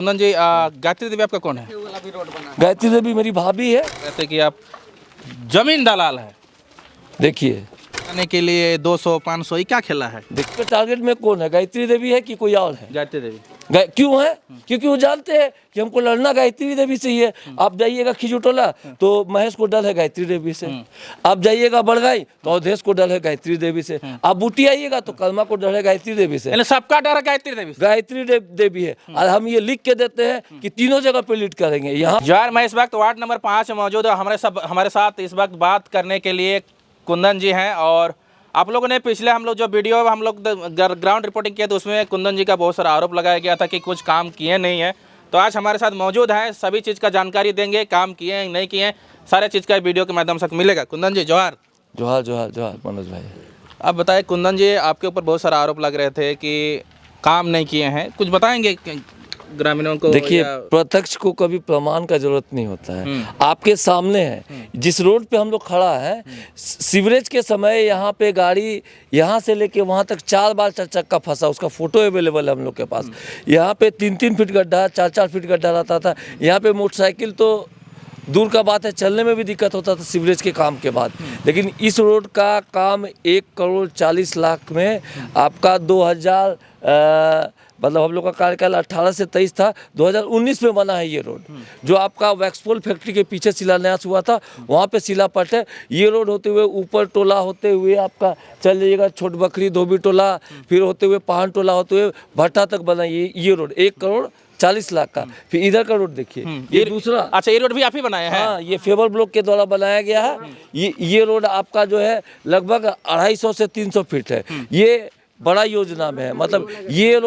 कुंदन जी, गायत्री देवी आपका कौन है? गायत्री देवी मेरी भाभी है। कहते कि आप जमीन दलाल है। देखिए आने के लिए 200 500 ये क्या खेला है? देखिए टारगेट में कौन है, गायत्री देवी है कि कोई और है? गायत्री देवी। क्यों है? क्योंकि वो जानते हैं कि हमको लड़ना गायत्री देवी से ही है। आप जाइएगा खिजुटोला तो महेश को डर है गायत्री देवी से। आप जाइएगा बड़गाई तो अवधेश को डर है गायत्री देवी से। आप बूटी आइएगा तो कलमा को डर है गायत्री देवी से। यानी सबका डर है गायत्री देवी से। गायत्री देवी है और हम ये लिख के देते हैं कि तीनों जगह पे लीड करेंगे। यहाँ यार मैं इस वक्त वार्ड नंबर 5 में मौजूद है। हमारे साथ इस वक्त बात करने के लिए कुंदन जी हैं। और आप लोगों ने पिछले हम लोग जो वीडियो हम लोग ग्राउंड रिपोर्टिंग किया तो उसमें कुंदन जी का बहुत सारा आरोप लगाया गया था कि कुछ काम किए नहीं है। तो आज हमारे साथ मौजूद है, सभी चीज़ का जानकारी देंगे, काम किए हैं नहीं किए हैं, सारे चीज़ का वीडियो के माध्यम से मिलेगा। कुंदन जी जोहार। जोहार जोहार जोहार मनोज भाई। आप बताएं कुंदन जी, आपके ऊपर बहुत सारा आरोप लग रहे थे कि काम नहीं किए हैं, कुछ बताएंगे ग्रामीणों को? देखिए प्रत्यक्ष को कभी प्रमाण का जरूरत नहीं होता है। आपके सामने है जिस रोड पे हम लोग खड़ा है, सीवरेज के समय यहाँ पे गाड़ी यहाँ से लेके वहाँ तक 4 बार 4 चक्का फंसा, उसका फोटो अवेलेबल है हम लोग के पास। यहाँ पे 3-3 फीट गड्ढा, 4-4 फीट गड्ढा रहता था। यहाँ पे मोटरसाइकिल तो दूर का बात है, चलने में भी दिक्कत होता था सीवरेज के काम के बाद। लेकिन इस रोड का काम 1,40,00,000 में आपका 2000 मतलब हम लोग का कार्यकाल 18 से 23 था, 2019 में बना है ये रोड। जो आपका वैक्सपोल फैक्ट्री के पीछे शिलान्यास हुआ था वहाँ पे शिलापट है। ये रोड होते हुए ऊपर टोला होते हुए आपका चल जाइएगा छोट बकरी धोबी टोला, फिर होते हुए पहाड़ टोला होते हुए भट्टा तक बना ये रोड 1,40,00,000 का। फिर इधर का रोड देखिए, ये दूसरा। अच्छा, ये रोड भी आप ही बनाए हैं? हाँ, ये फेबर ब्लॉक के द्वारा बनाया गया है। ये रोड आपका जो है लगभग 250 से 300 फीट है। ये बड़ा योजना में है। मतलब ये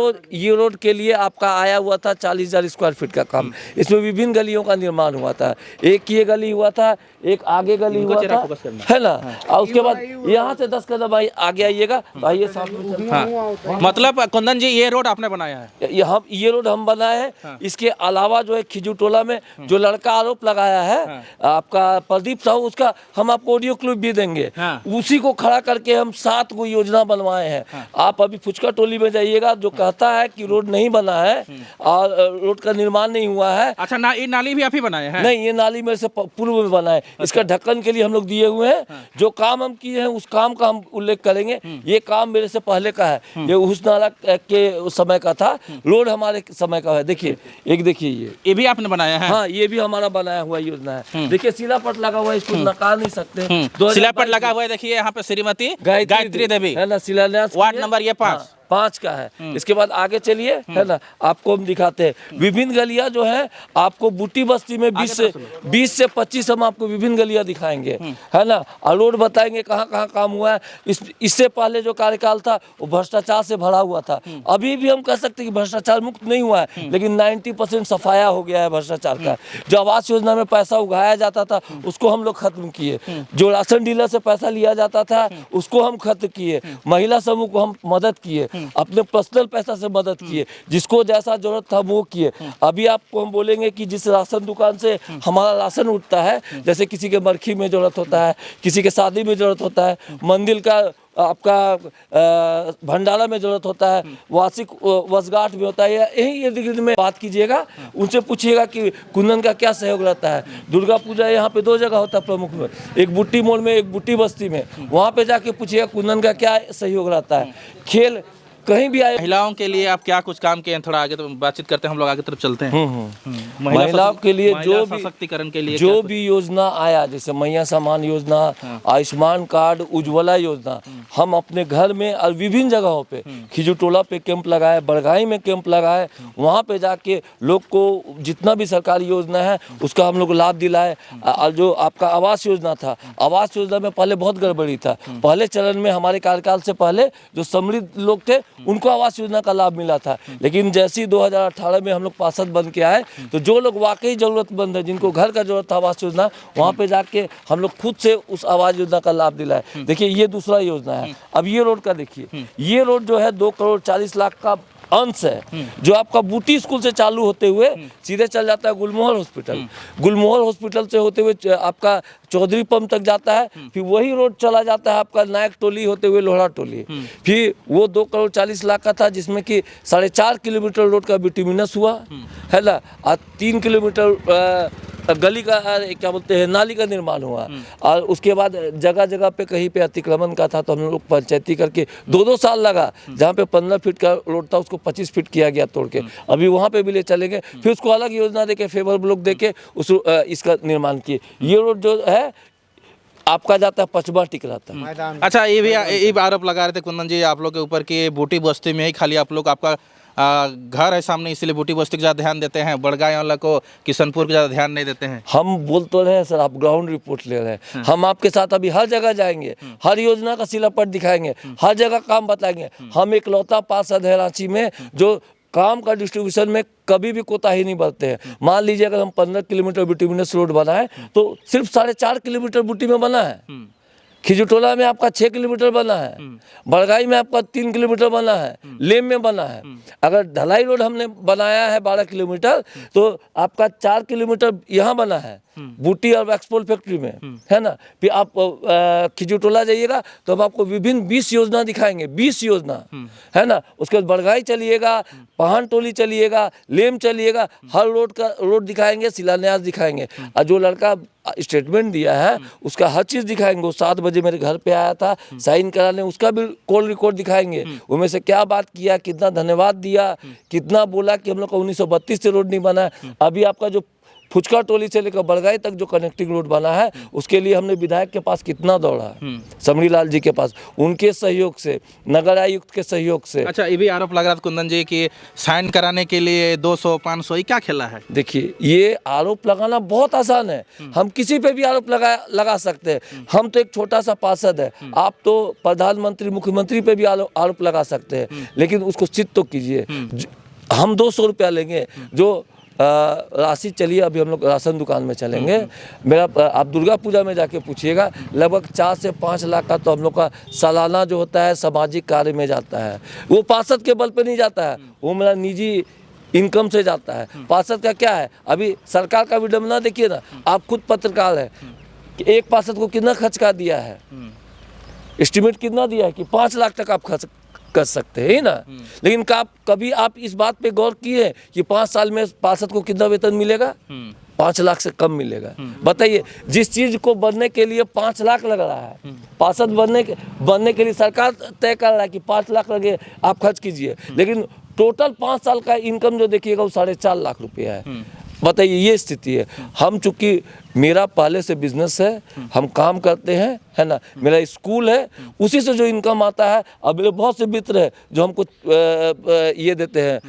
रोड के लिए आपका आया हुआ था 40,000 स्क्वायर फीट का काम। इसमें विभिन्न गलियों का निर्माण हुआ था। एक ये गली हुआ था, एक आगे गली हुआ था, है ना। और उसके बाद यहाँ से 10 कदम आगे आइएगा तो आइए सामने। हाँ। मतलब कुंदन जी ये रोड आपने बनाया है? ये रोड हम बनाए हैं। इसके अलावा जो है खिजुटोला में जो लड़का आरोप लगाया है आपका प्रदीप साहू, उसका हम आपको ऑडियो क्लिप भी देंगे। उसी को खड़ा करके हम 7 को योजना बनवाए हैं। आप अभी फुचका टोली में जाइएगा, जो कहता है कि रोड नहीं बना है और रोड का निर्माण नहीं हुआ है। अच्छा, ये नाली भी आप ही बनाए हैं? नहीं, ये नाली मेरे से पूर्व में बना है। इसका ढक्कन के लिए हम लोग दिए हुए हैं। जो काम हम किए हैं उस काम का हम उल्लेख करेंगे। ये काम मेरे से पहले का है, ये उस नाला के उस समय का था, रोड हमारे समय का है। देखिए देखिए ये भी आपने बनाया है? हाँ, ये भी हमारा बनाया हुआ योजना है। देखिए शिलापट लगा हुआ है, इसको नकार नहीं सकते। शिलापट लगा हुआ है, देखिए यहाँ पे श्रीमती गायत्री देवी है ना, शिलान्यास वार्ड नंबर ये 5 का है। इसके बाद आगे चलिए, है ना, आपको हम दिखाते हैं विभिन्न गलियां जो है। आपको बूटी बस्ती में 20 से 25 हम आपको विभिन्न गलियां दिखाएंगे, है ना, और रोड बताएंगे कहाँ कहाँ काम हुआ है। इससे पहले जो कार्यकाल था वो भ्रष्टाचार से भरा हुआ था। अभी भी हम कह सकते हैं कि भ्रष्टाचार मुक्त नहीं हुआ है, लेकिन 90% सफाया हो गया है भ्रष्टाचार का। जो आवास योजना में पैसा उगाया जाता था उसको हम लोग खत्म किए। जो राशन डीलर से पैसा लिया जाता था उसको हम खत्म किए। महिला समूह को हम मदद किए, अपने पर्सनल पैसा से मदद किए, जिसको जैसा जरूरत था वो किए। अभी आपको हम बोलेंगे कि जिस राशन दुकान से हमारा राशन उठता है, जैसे किसी के बरखी में जरूरत होता है, किसी के शादी में जरूरत होता है, मंदिर का आपका भंडारा में जरूरत होता है, वार्षिक वर्षगांठ में होता है, या यही इर्द गिर्द में बात कीजिएगा, उनसे पूछिएगा कि कुंदन का क्या सहयोग रहता है। दुर्गा पूजा यहाँ पे 2 जगह होता है प्रमुख में, एक बुट्टी मोड़ में, एक बुट्टी बस्ती में। वहाँ पे जाके पूछिएगा कुंदन का क्या सहयोग रहता है। खेल कहीं भी आए। महिलाओं के लिए आप क्या कुछ काम किए हैं? थोड़ा आगे तो बातचीत करते हैं, हम लोग आगे तरफ चलते हैं। महिलाओं के लिए जो भी सशक्तिकरण के लिए जो भी योजना आया, जैसे मैया सम्मान योजना, आयुष्मान कार्ड, उज्ज्वला योजना, हम अपने घर में और विभिन्न जगहों पे, खिजुटोला पे कैंप लगाए, बड़गाई में कैंप लगाए, वहाँ पे जाके लोग को जितना भी सरकारी योजना है उसका हम लोग लाभ दिलाए। और जो आपका आवास योजना था, आवास योजना में पहले बहुत गड़बड़ी था। पहले चरण में हमारे कार्यकाल से पहले जो समृद्ध लोग थे उनको आवास योजना का लाभ मिला था। लेकिन जैसे ही 2018 में हम लोग पार्षद बन के आए तो जो लोग वाकई जरूरतमंद है, जिनको घर का जरूरत था आवास योजना, वहाँ पे जाके हम लोग खुद से उस आवास योजना का लाभ दिलाए। देखिए ये दूसरा योजना है। अब ये रोड का देखिए, ये रोड जो है 2,40,00,000 का अंश है जो आपका बूटी स्कूल से चालू होते हुए सीधे चल जाता है गुलमोहर हॉस्पिटल। गुलमोहर हॉस्पिटल से होते हुए आपका चौधरी पंप तक जाता है, फिर वही रोड चला जाता है आपका नायक टोली होते हुए लोहड़ा टोली। फिर वो 2,40,00,000 का था, जिसमें कि 4.5 किलोमीटर रोड का बिटुमिनस हुआ है ना, और 3 किलोमीटर गली का क्या बोलते हैं नाली का निर्माण हुआ। और उसके बाद जगह जगह पे कहीं पे अतिक्रमण का था, तो हम लोग पंचायती करके 2-2 साल लगा। जहाँ पे 15 फीट का रोड था उसको 25 फीट किया गया तोड़ के, अभी वहाँ पे भी ले चलेंगे। फिर उसको अलग योजना देके फेवर ब्लॉक देके उस इसका निर्माण किए। ये रोड जो है आपका जाता है पचबा टिकराता है। अच्छा, ये भी आरोप लगा रहे थे कुंदन जी आप लोग के ऊपर कि बूटी बस्ती में ही खाली आप लोग आपका घर है सामने, इसलिए बूटी बस्ती को ज़्यादा ध्यान देते हैं, बड़गांव वाला को किशनपुर को ज़्यादा ध्यान नहीं देते हैं। हम बोल तो रहे हैं सर, आप ग्राउंड रिपोर्ट ले रहे हैं। हम आपके साथ अभी हर जगह जाएंगे, हर योजना का शिलापट दिखाएंगे, हर जगह काम बताएंगे। हम इकलौता पार्षद है रांची में जो काम का डिस्ट्रीब्यूशन में कभी भी कोताही नहीं बरतते हैं। मान लीजिए अगर हम 15 किलोमीटर बिटुमिनस रोड बनाए तो सिर्फ 4.5 किलोमीटर बूटी में बना है। खिजुटोला में आपका 6 किलोमीटर बना है, बड़गाई में आपका 3 किलोमीटर बना है, लेम में बना है। अगर ढलाई रोड हमने बनाया है 12 किलोमीटर तो आपका 4 किलोमीटर यहाँ बना है बूटी और एक्सपोल फैक्ट्री में, है ना। फिर आप खिजुटोला जाइएगा तो हम आपको विभिन्न 20 योजना दिखाएंगे, 20 योजना, है ना। उसके बाद बड़गाई चलिएगा, पहान टोली चलिएगा, लेम चलिएगा, हर रोड दिखाएंगे, शिलान्यास दिखाएंगे। और जो लड़का स्टेटमेंट दिया है उसका हर चीज़ दिखाएंगे। वो 7 बजे मेरे घर पे आया था साइन कराने, उसका भी कॉल रिकॉर्ड दिखाएंगे। उनमें से क्या बात किया, कितना धन्यवाद दिया, कितना बोला कि हम लोग का 1932 से रोड नहीं बना है। अभी आपका जो फुचका टोली से लेकर बड़गाई तक जो कनेक्टिंग रोड बना है उसके लिए हमने विधायक के पास कितना दौड़ा, समरी लाल जी के पास, उनके सहयोग से, नगर आयुक्त के सहयोग से। अच्छा, ये भी आरोप लग रहा था कुंदन जी कि साइन कराने के लिए 200-500 ये क्या खेला है? देखिए, ये आरोप लगाना बहुत आसान है, हम किसी पे भी आरोप लगा सकते हैं। हम तो एक छोटा सा पार्षद है, आप तो प्रधानमंत्री मुख्यमंत्री पे भी आरोप लगा सकते हैं, लेकिन उसको चित तो कीजिए। हम 200 रुपया लेंगे, जो राशि चलिए अभी हम लोग राशन दुकान में चलेंगे। मेरा आप दुर्गा पूजा में जाके पूछिएगा, लगभग 4 से 5 लाख का तो हम लोग का सालाना जो होता है सामाजिक कार्य में जाता है। वो पार्षद के बल पे नहीं जाता है, वो मेरा निजी इनकम से जाता है। पार्षद का क्या है, अभी सरकार का विडम्बना देखिए ना, आप खुद पत्रकार है, एक पार्षद को कितना खर्च का दिया है, एस्टिमेट कितना दिया है कि 5 लाख तक आप खर्च कर सकते हैं ना। लेकिन कभी आप इस बात पे गौर किए कि 5 साल में पार्षद को कितना वेतन मिलेगा? 5 लाख से कम मिलेगा। बताइए, जिस चीज को बनने के लिए 5 लाख लग रहा है, पार्षद बनने के लिए सरकार तय कर रहा है कि 5 लाख लगे, आप खर्च कीजिए, लेकिन टोटल 5 साल का इनकम जो देखिएगा वो 4.5 लाख रुपया है। बताइए, ये स्थिति है। हम चूंकि मेरा पहले से बिजनेस है, हम काम करते हैं, है ना, मेरा स्कूल है, उसी से जो इनकम आता है। अब मेरे बहुत से मित्र हैं जो हमको ये देते हैं,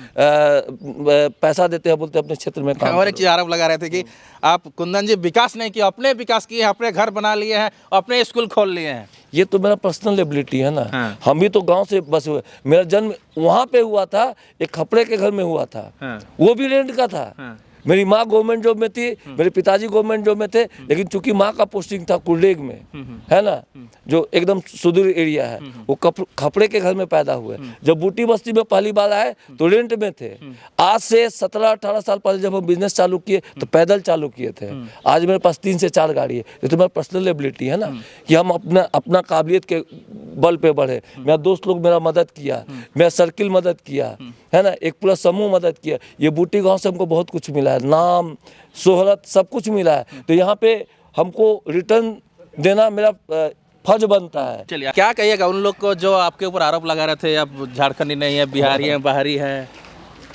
पैसा देते हैं, बोलते हैं अपने क्षेत्र में काम। और एक चीज आरोप लगा रहे थे कि आप कुंदन जी विकास नहीं किया, अपने विकास किए हैं, अपने घर बना लिए हैं, अपने स्कूल खोल लिए हैं। ये तो मेरा पर्सनल एबिलिटी है ना। हम भी तो गांव से बसे हुए, मेरा जन्म वहाँ पे हुआ था, एक खपड़े के घर में हुआ था, वो भी रेंट का था। मेरी माँ गवर्नमेंट जॉब में थी, मेरे पिताजी गवर्नमेंट जॉब में थे, लेकिन चूंकि माँ का पोस्टिंग था कुलडेग में, है ना, जो एकदम सुदूर एरिया है, वो खपड़े के घर में पैदा हुए। जब बूटी बस्ती में पहली बार आए तो रेंट में थे। आज से 17-18 साल पहले जब हम बिजनेस चालू किए तो पैदल चालू किए थे। आज मेरे पास 3 से 4 गाड़ी है। ये तो मेरा पर्सनल एबिलिटी है ना कि हम अपना काबिलियत के बल पे बढ़े। मेरा दोस्त लोग मेरा मदद किया, मेरा सर्किल मदद किया, है ना, एक पूरा समूह मदद किया। ये बूटी गांव से हमको बहुत कुछ मिला है, नाम, शोहरत, सब कुछ मिला है। तो यहाँ पे हमको रिटर्न देना मेरा फर्ज बनता है। चलिए, क्या कहिएगा उन लोग को जो आपके ऊपर आरोप लगा रहे थे, आप झारखंडी नहीं है, बिहारी है, बाहरी है?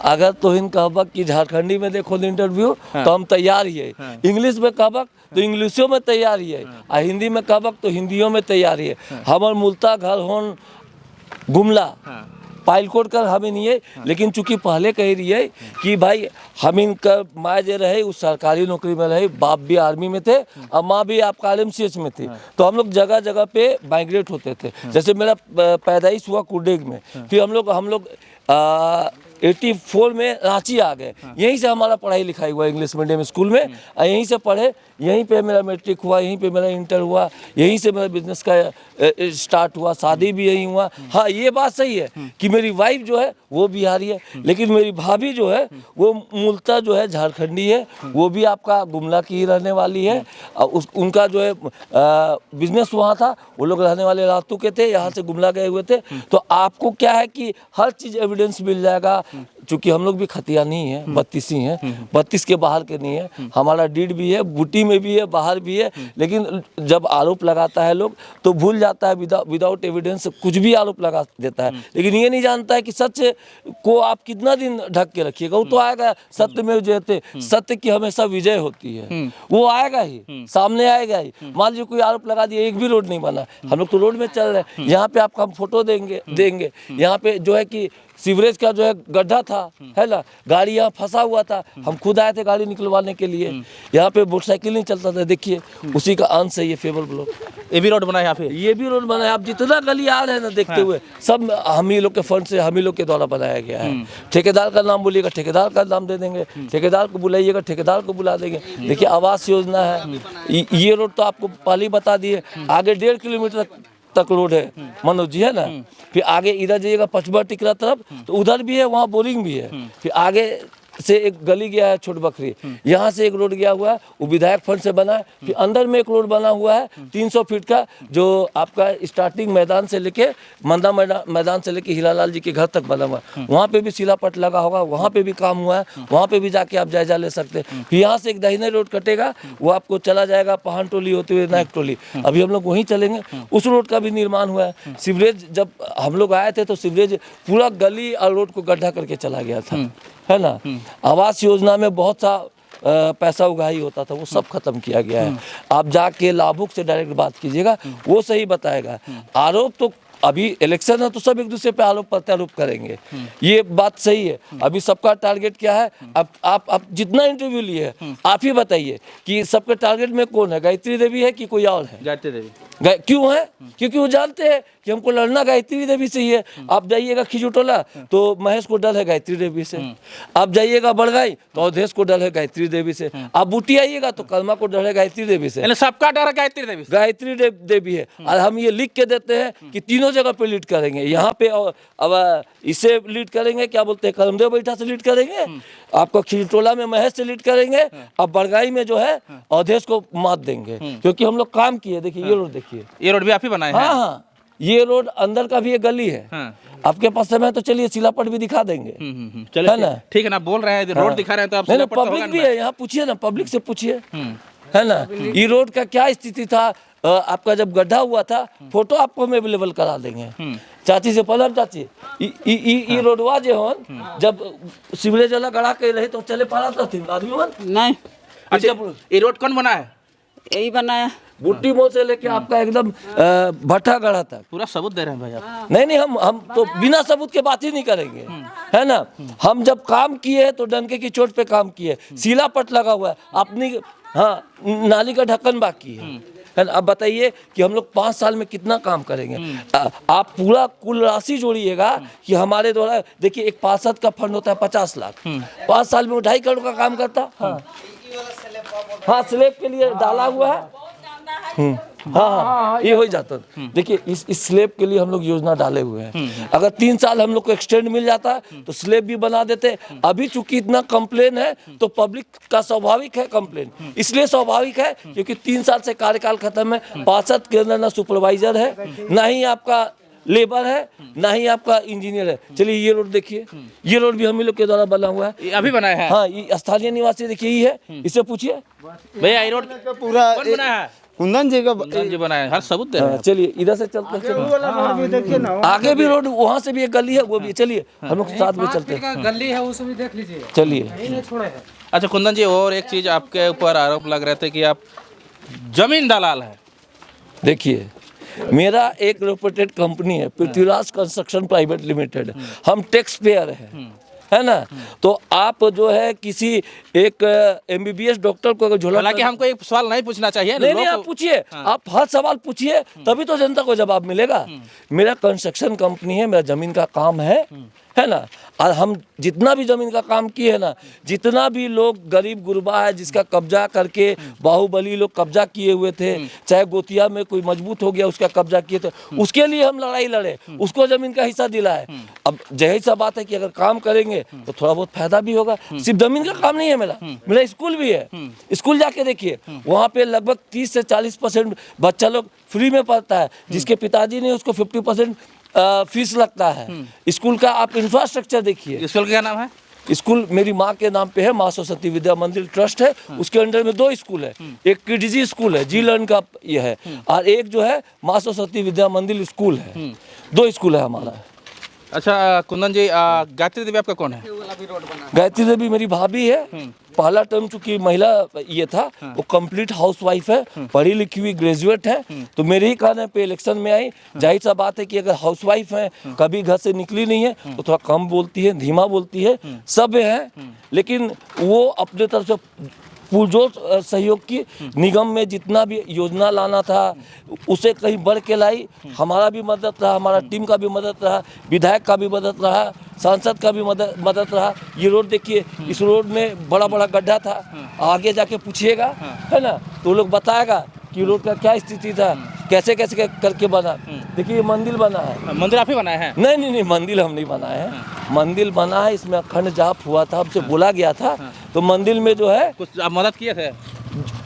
अगर तो इन कहबक कि झारखंडी में देखो इंटरव्यू तो हम तैयार ही है, इंग्लिश में कहबक तो इंग्लिशों में तैयार ही है, और हिंदी में कहबक तो हिंदियों में तैयार ही है। हमार मूलता घर होन गुमला पाइलकोट कर हमें नहीं है, लेकिन चूंकि पहले कह रही है कि भाई हम इनका माँ जो रहे उस सरकारी नौकरी में रहे, बाप भी आर्मी में थे और माँ भी आपका RMCH में थी, तो हम लोग जगह जगह पे माइग्रेट होते थे। जैसे मेरा पैदाइश हुआ कुलडेग में, फिर हम लोग 84 में रांची आ गए। यहीं से हमारा पढ़ाई लिखाई हुआ इंग्लिश मीडियम स्कूल में, यहीं से पढ़े, यहीं पे मेरा मैट्रिक हुआ, यहीं पे मेरा इंटर हुआ, यहीं से मेरा बिजनेस का स्टार्ट हुआ, शादी भी यहीं हुआ। हाँ, ये बात सही है कि मेरी वाइफ जो है वो बिहारी है, लेकिन मेरी भाभी जो है वो मूलतः जो है झारखंडी है, वो भी आपका गुमला की ही रहने वाली है। उनका जो है बिजनेस वहाँ था, वो लोग रहने वाले लातू के थे, यहाँ से गुमला गए हुए थे। तो आपको क्या है कि हर चीज़ एविडेंस मिल जाएगा, चूँकि हम लोग भी खतिया नहीं है, 32 ही हैं, 32 के बाहर के नहीं है। हमारा डीड भी है, बूटी में भी है, बाहर भी है। लेकिन जब आरोप लगाता है लोग तो भूल जाता है, विदाउट एविडेंस कुछ भी आरोप लगा देता है, लेकिन ये नहीं जानता है कि सच को आप कितना दिन ढक के रखिएगा। वो तो आएगा, सत्य में जयते, सत्य की हमेशा विजय होती है, वो आएगा ही, सामने आएगा ही। मान लीजिए कोई आरोप लगा दिया, एक भी रोड नहीं बना, हम लोग तो रोड में चल रहे हैं। यहाँ पे आपको हम फोटो देंगे। यहाँ पे जो है कि सीवरेज का जो है गड्ढा था, है ना, गाड़ी यहाँ फंसा हुआ था, हम खुद आए थे गाड़ी निकलवाने के लिए। यहाँ पे मोटरसाइकिल नहीं चलता था, देखिए उसी का अंश है ये फेबर ब्लॉक। ये भी रोड बना है यहाँ पे, ये भी रोड बना है। आप जितना गली आ रहे हैं ना देखते हुए, सब हम ही लोग के फंड से, हम ही लोग के द्वारा बनाया गया है। ठेकेदार का नाम बोलिएगा, ठेकेदार का नाम दे देंगे, ठेकेदार को बुलाइएगा, ठेकेदार को बुला देंगे। देखिए आवास योजना है, ये रोड तो आपको पहले ही बता दिए, आगे 1.5 किलोमीटर तक रोड है, मनोज जी, है ना। फिर आगे इधर जाइएगा पचबा टिकरा तरफ, तो उधर भी है, वहाँ बोरिंग भी है। फिर आगे से एक गली गया है छोट बकरी, यहाँ से एक रोड गया हुआ है, वो विधायक फंड से बना है। फिर अंदर में एक रोड बना हुआ है 300 फीट का, जो आपका स्टार्टिंग मैदान से लेके मंदा मैदान से लेके हीरालाल जी के घर तक बना हुआ है। वहाँ पे भी शिलापट लगा होगा, वहाँ पे भी काम हुआ है, वहाँ पे भी जाके आप जायजा ले सकते हैं। फिर यहाँ से एक दाहिने रोड कटेगा, वो आपको चला जाएगा पहान टोली होते हुए नायक टोली। अभी हम लोग वहीं चलेंगे, उस रोड का भी निर्माण हुआ है। सीवरेज जब हम लोग आए थे तो सीवरेज पूरा गली और रोड को गड्ढा करके चला गया था, है ना। आवास योजना में बहुत सा पैसा उगाही होता था, वो सब खत्म किया गया है। आप जाके लाभुक से डायरेक्ट बात कीजिएगा, वो सही बताएगा। आरोप तो अभी इलेक्शन है तो सब एक दूसरे पे आरोप प्रत्यारोप करेंगे, ये बात सही है। अभी सबका टारगेट क्या है, अब आप जितना इंटरव्यू लिए आप ही बताइए कि सबके टारगेट में कौन है, गायत्री देवी है कि कोई और है? गायत्री देवी। क्यों है? क्योंकि वो जानते हैं कि हमको लड़ना गायत्री देवी से ही है। आप जाइएगा खिजुटोला तो महेश को डर है गायत्री देवी से, आप जाइएगा बड़गाई तो अवधेश को डर है गायत्री देवी से, आप बूटी आइएगा तो कलमा को डर है गायत्री देवी से। सबका डर है गायत्री देवी से। गायत्री देवी है। और हम ये लिख के देते हैं कि तीनों जगह पे लीड करेंगे। यहाँ पे अब इसे लीड करेंगे, क्या बोलते हैं, करमदेव बैठा से लीड करेंगे, आपको खिजुटोला में महेश से लीड करेंगे, अब बड़गाई में जो है अवधेश को मात देंगे, क्योंकि हम लोग काम किए। देखिए ये रोड, देखिए ये रोड भी आप ही बनाए हैं? हाँ, ये रोड अंदर का भी एक गली है। आपके पास समय तो चलिए शिलापट भी दिखा देंगे, चलिए, है ना। ठीक है ना, बोल रहे हैं रोड दिखा रहे हैं तो आप नहीं, पब्लिक भी है यहाँ, पूछिए ना, पब्लिक से पूछिए, है ना। ये रोड का क्या स्थिति था आपका जब गड्ढा हुआ था, फोटो आपको हम अवेलेबल करा देंगे। चाची से पलम, चाची ये रोडवा जो हो जब सिवरेज वाला गड़ा के रहे तो चले पड़ा था आदमी मन नहीं। अच्छा, ये रोड कौन बनाया है? यही बनाया, बुट्टी मोड़ से लेके आपका एकदम भट्टा गढ़ा तक। पूरा सबूत दे रहे हैं भाई आप। नहीं, हम तो बिना सबूत के बात ही नहीं करेंगे, है ना। हम जब काम किए तो डंके की चोट पे काम किए, शिलापट लगा हुआ है अपनी, हाँ, नाली का ढक्कन बाकी है ना। अब बताइए कि हम लोग 5 साल में कितना काम करेंगे। आप पूरा कुल राशि जोड़िएगा कि हमारे द्वारा, देखिए एक पार्षद का फंड होता है 50 लाख, 5 साल में 2.5 करोड़ का काम करता। हाँ, स्लैब के लिए डाला हुआ है। हाँ, ये हो जाता। देखिए इस स्लैब के लिए हम लोग योजना डाले हुए हैं। अगर 3 साल हम लोग को एक्सटेंड मिल जाता तो स्लैब भी बना देते। अभी चूंकि इतना कंप्लेन है तो पब्लिक का स्वाभाविक है कंप्लेन, इसलिए स्वाभाविक है क्योंकि 3 साल से कार्यकाल खत्म है। पार्षद के अंदर ना सुपरवाइजर है, ना ही आपका लेबर है, ना ही आपका इंजीनियर है। चलिए ये रोड देखिए, ये रोड भी हम लोग के द्वारा बना हुआ है। ये अभी बनाया है? हाँ, ये स्थानीय निवासी देखिए ही है, इससे पूछिए भैया ये रोड पूरा कौन बनाया है? कुंदन जी का कुंदन जी बनाया है, हर सबूत दे रहे हैं। चलिए इधर से चलते हैं, देखिए ना, आगे भी रोड, वहाँ से भी एक गली है, वो भी। चलिए हम लोग साथ में चलते हैं, गली है उसे भी देख लीजिए, चलिए। छोड़े है। अच्छा कुंदन जी, और एक चीज आपके ऊपर आरोप लग रहे थे कि आप जमीन दलाल है। देखिए मेरा एक रेपुटेड कंपनी है, पृथ्वीराज कंस्ट्रक्शन प्राइवेट लिमिटेड, हम टैक्स पेयर हैं, है ना। तो आप जो है किसी एक MBBS डॉक्टर को झोला, हालांकि हमको एक सवाल नहीं पूछना चाहिए। नहीं, आप पूछिए, आप हर सवाल पूछिए, तभी तो जनता को जवाब मिलेगा। मेरा कंस्ट्रक्शन कंपनी है, मेरा जमीन का काम है है ना। और हम जितना भी जमीन का काम किए है ना, जितना भी लोग गरीब गुरबा है जिसका कब्जा करके बाहुबली लोग कब्जा किए हुए थे, चाहे गोतिया में कोई मजबूत हो गया उसका कब्जा किए थे, उसके लिए हम लड़ाई लड़े, उसको जमीन का हिस्सा दिलाए। अब यही सा बात है कि अगर काम करेंगे तो थोड़ा बहुत फायदा भी होगा। सिर्फ जमीन का काम नहीं है मेरा स्कूल भी है। स्कूल जाके देखिए, वहाँ पे लगभग 30 से 40% बच्चा लोग फ्री में पढ़ता है, जिसके पिताजी ने उसको 50% फीस लगता है। स्कूल का आप इंफ्रास्ट्रक्चर देखिए। स्कूल का क्या नाम है? स्कूल मेरी माँ के नाम पे है, माँ सरस्वती विद्या मंदिर ट्रस्ट है। उसके अंडर में 2 स्कूल है, एक किडजी स्कूल है, जी लर्न का ये है, और एक जो है माँ सरस्वती विद्या मंदिर स्कूल है। 2 स्कूल है हमारा। अच्छा कुंदन जी, गायत्री देवी आपका कौन है? गायत्री देवी मेरी भाभी है। पहला टर्म चूंकि महिला ये था, वो कंप्लीट हाउसवाइफ है, पढ़ी लिखी हुई ग्रेजुएट है, तो मेरे ही कहने पे इलेक्शन में आई। जाहिर सा बात है कि अगर हाउसवाइफ है, कभी घर से निकली नहीं है, तो थोड़ा कम बोलती है, धीमा बोलती है, सब है, लेकिन वो अपने तरफ से पुरजोर सहयोग की। निगम में जितना भी योजना लाना था उसे कहीं बढ़ के लाई। हमारा भी मदद रहा, हमारा टीम का भी मदद रहा, विधायक का भी मदद रहा, सांसद का भी मदद रहा। ये रोड देखिए, इस रोड में बड़ा बड़ा गड्ढा था, आगे जाके पूछिएगा, है ना, तो लोग बताएगा कि रोड का क्या स्थिति था, कैसे कैसे करके बना। देखिए ये मंदिर बना है। मंदिर आप ही बनाए हैं? नहीं, मंदिर हम नहीं बनाए हैं। मंदिर बना है, इसमें अखंड जाप हुआ था, हमसे बोला गया था, तो मंदिर में जो है कुछ आप मदद किए थे?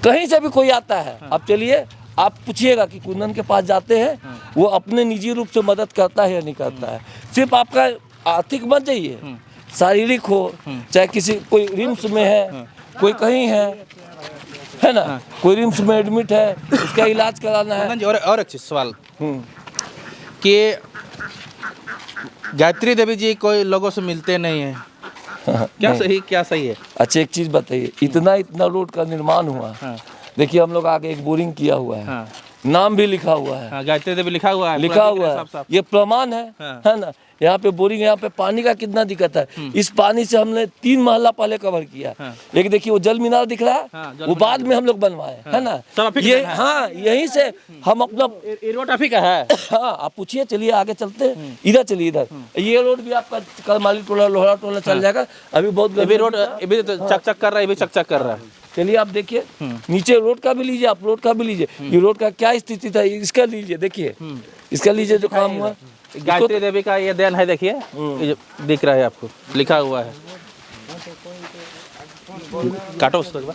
कहीं से भी कोई आता है, आप चलिए आप पूछिएगा कि कुंदन के पास जाते हैं, वो अपने निजी रूप से मदद करता है या नहीं करता है। सिर्फ आपका आर्थिक मत जाइए, शारीरिक हो, चाहे किसी कोई रिम्स में है, कोई कहीं है ना, कोई रिम्स में एडमिट है, उसका इलाज कराना है। कुंदन जी, और एक चीज सवाल कि गायत्री देवी जी कोई लोगों से मिलते नहीं है, क्या सही है? अच्छा एक चीज बताइए, इतना रोड का निर्माण हुआ, देखिए हम लोग आगे एक बोरिंग किया हुआ है, नाम भी लिखा हुआ है, गायत्री देवी लिखा हुआ है, ये प्रमाण है ना। यहाँ पे बोरिंग, यहाँ पे पानी का कितना दिक्कत है। इस पानी से हमने 3 महला पहले कवर किया। एक देखिए वो जल मीनार दिख रहा है, वो बाद में हम लोग बनवाए, है ना। ये यहीं से हम अपना रोड आप ही का है। हाँ आप पूछिए, चलिए आगे चलते हैं, इधर चलिए, इधर ये रोड भी आपका करमाली टोला, लोहड़ा टोला चल जाएगा। अभी बहुत रोड अभी चक कर रहा है, चक कर रहा है। चलिए आप देखिए, नीचे रोड का भी लीजिए, आप रोड का भी लीजिए। ये रोड का क्या स्थिति था, इसका लीजिए, देखिए इसका लीजिए जो काम हुआ। गायत्री देवी का ये देन है, देखिए दिख रहा है आपको, लिखा हुआ है। काटो उसको।